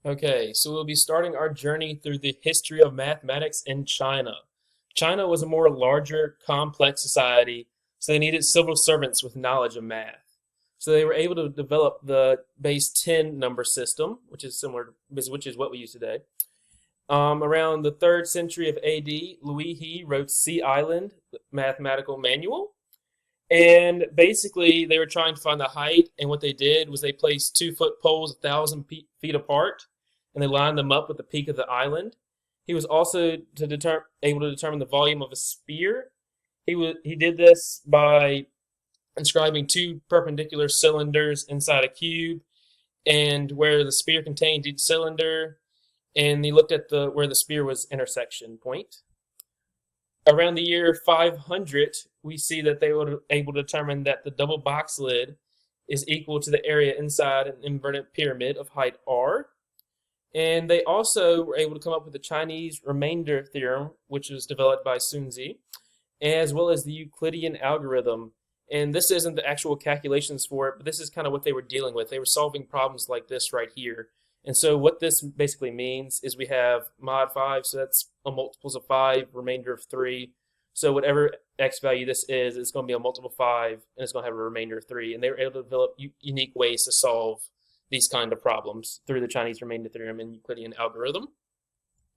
Okay, so we'll be starting our journey through the history of mathematics in China. China was a more larger, complex society, so they needed civil servants with knowledge of math. So they were able to develop the base 10 number system, which is which is what we use today. Around the 3rd century of AD, Louis He wrote Sea Island Mathematical Manual. And basically, they were trying to find the height, and what they did was they placed 2-foot poles 1,000 feet apart, and they lined them up with the peak of the island. He was also able to determine the volume of a sphere. He did this by inscribing two perpendicular cylinders inside a cube, and where the sphere contained each cylinder, and he looked at the where the sphere was intersection point. Around the year 500, we see that they were able to determine that the double box lid is equal to the area inside an inverted pyramid of height r. And they also were able to come up with the Chinese remainder theorem, which was developed by Sunzi, as well as the Euclidean algorithm. And this isn't the actual calculations for it, but this is kind of what they were dealing with. They were solving problems like this right here. And so what this basically means is we have mod 5, so that's a multiples of 5, remainder of 3. So whatever x value this is, it's going to be a multiple of 5, and it's going to have a remainder of 3. And they were able to develop unique ways to solve these kind of problems through the Chinese remainder theorem and Euclidean algorithm.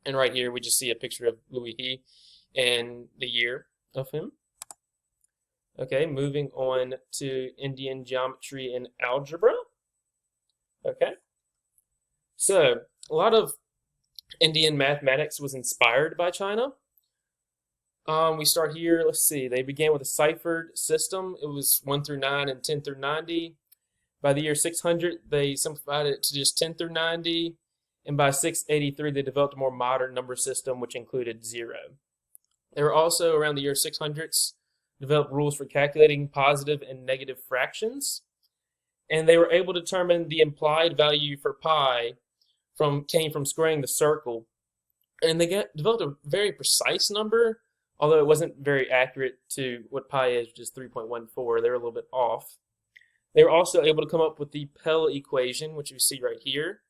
And right here, we just see a picture of Louis He and the year of him. Okay, moving on to Indian geometry and algebra. Okay. So, a lot of Indian mathematics was inspired by China. We start here, let's see, they began with a ciphered system. It was 1 through 9 and 10 through 90. By the year 600, they simplified it to just 10 through 90. And by 683, they developed a more modern number system, which included 0. They were also, around the year 600s, developed rules for calculating positive and negative fractions. And they were able to determine the implied value for pi came from squaring the circle, and they developed a very precise number, although it wasn't very accurate to what pi is, which is 3.14. They were a little bit off. They were also able to come up with the Pell equation, which you see right here,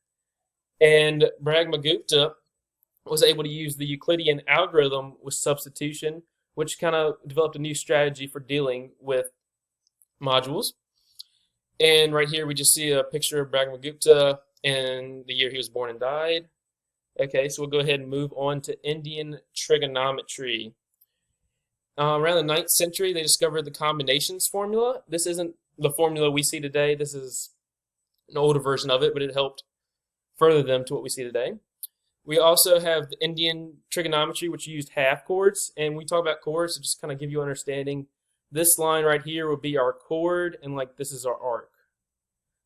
and Brahmagupta was able to use the Euclidean algorithm with substitution, which kind of developed a new strategy for dealing with modules. And right here we just see a picture of Brahmagupta and the year he was born and died. Okay, so we'll go ahead and move on to Indian trigonometry. Around the 9th century, they discovered the combinations formula. This isn't the formula we see today. This is an older version of it, but it helped further them to what we see today. We also have the Indian trigonometry, which used half chords. And we talk about chords to just kind of give you an understanding. This line right here would be our chord, and like this is our arc.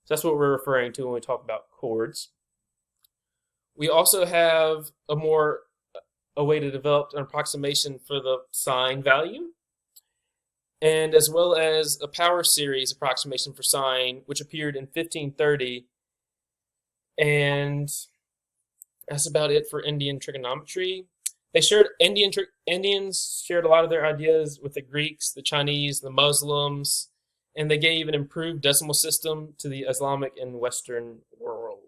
So that's what we're referring to when we talk about chords. We also have a way to develop an approximation for the sine value, and as well as a power series approximation for sine, which appeared in 1530. And that's about it for Indian trigonometry. Indians shared a lot of their ideas with the Greeks, the Chinese, the Muslims, and they gave an improved decimal system to the Islamic and Western world.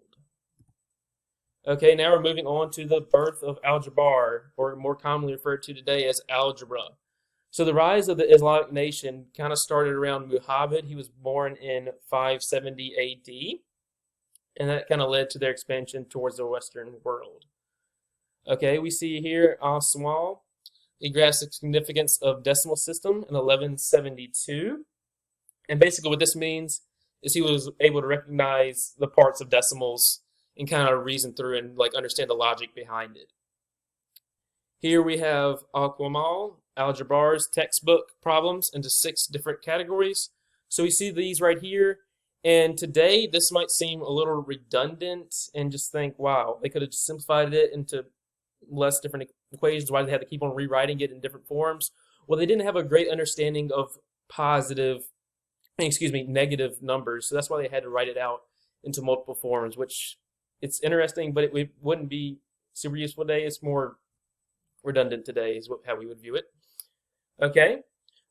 Okay, now we're moving on to the birth of algebra, or more commonly referred to today as algebra. So the rise of the Islamic nation kind of started around Muhammad. He was born in 570 AD, and that kind of led to their expansion towards the Western world. Okay, we see here Al-Sawal. He grasped the significance of decimal system in 1172. And basically what this means is he was able to recognize the parts of decimals and kind of reason through and like understand the logic behind it. Here we have Al-Qamal, Algebra's textbook problems into 6 different categories. So we see these right here. And today this might seem a little redundant and just think, wow, they could have just simplified it into less different equations. Why did they have to keep on rewriting it in different forms? Well, they didn't have a great understanding of negative numbers. So that's why they had to write it out into multiple forms, which it's interesting, but it wouldn't be super useful today. It's more redundant today is how we would view it. Okay.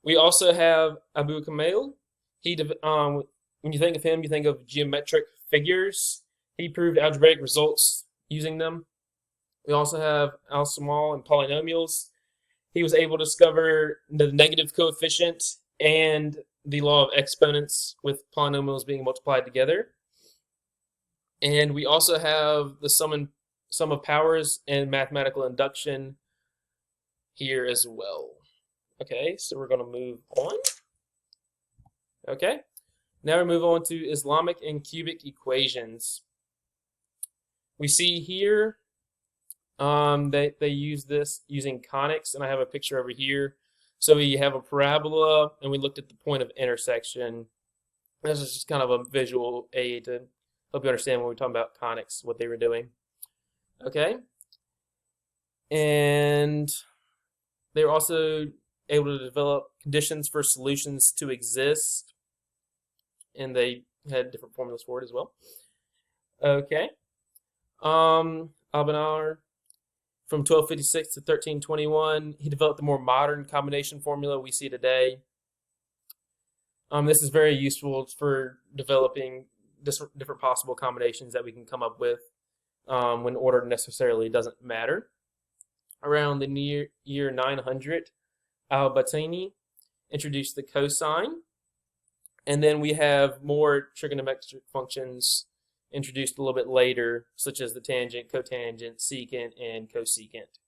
We also have Abu Kamal. When you think of him, you think of geometric figures. He proved algebraic results using them. We also have al-Samal and polynomials. He was able to discover the negative coefficient and the law of exponents with polynomials being multiplied together. And we also have the sum of powers and mathematical induction here as well. Okay, so we're going to move on. Okay, now we move on to Islamic and cubic equations. We see here they use this using conics, and I have a picture over here. So we have a parabola, and we looked at the point of intersection. This is just kind of a visual aid to help you understand when we're talking about conics, what they were doing. Okay, and they were also able to develop conditions for solutions to exist, and they had different formulas for it as well. Okay, Albanar, from 1256 to 1321, he developed the more modern combination formula we see today. This is very useful for developing different possible combinations that we can come up with when order necessarily doesn't matter. Around the year 900, Al-Battani introduced the cosine, and then we have more trigonometric functions introduced a little bit later, such as the tangent, cotangent, secant, and cosecant.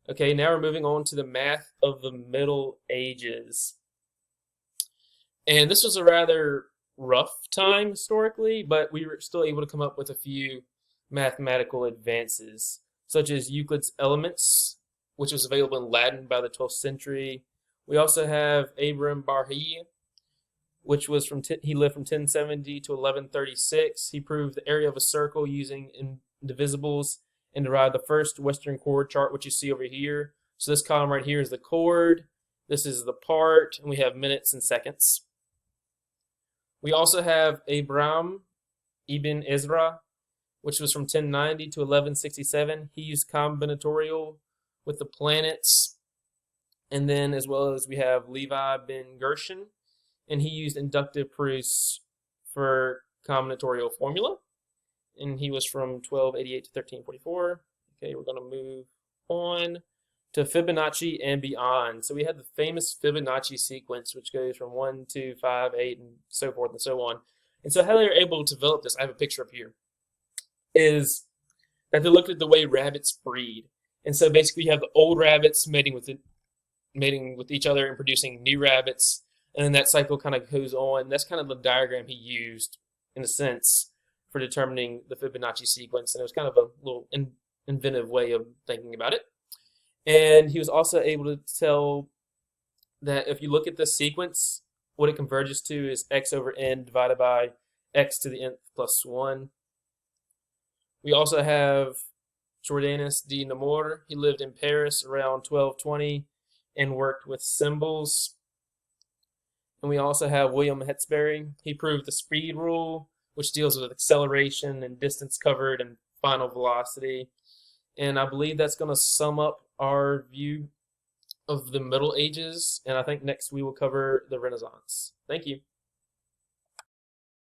Okay, now we're moving on to the math of the Middle Ages. And this was a rather rough time historically, but we were still able to come up with a few mathematical advances, such as Euclid's Elements, which was available in Latin by the 12th century. We also have Abraham Barhi, which was he lived from 1070 to 1136. He proved the area of a circle using indivisibles and derived the first Western chord chart, which you see over here. So this column right here is the chord, this is the part, and we have minutes and seconds. We also have Abraham ibn Ezra, which was from 1090 to 1167. He used combinatorial with the planets. And then as well as we have Levi ben Gershon, and he used inductive proofs for combinatorial formula. And he was from 1288 to 1344. Okay, we're going to move on to Fibonacci and Beyond. So we had the famous Fibonacci sequence, which goes from 1, 2, 5, 8, and so forth and so on. And so how they were able to develop this, I have a picture up here, is that they looked at the way rabbits breed. And so basically you have the old rabbits mating with each other and producing new rabbits. And then that cycle kind of goes on. That's kind of the diagram he used, in a sense, for determining the Fibonacci sequence. And it was kind of a little inventive way of thinking about it. And he was also able to tell that if you look at this sequence, what it converges to is x over n divided by x to the nth plus 1. We also have Jordanus de Nemours. He lived in Paris around 1220 and worked with symbols. And we also have William Hetsbury. He proved the speed rule, which deals with acceleration and distance covered and final velocity. And I believe that's going to sum up our view of the Middle Ages. And I think next we will cover the Renaissance. Thank you.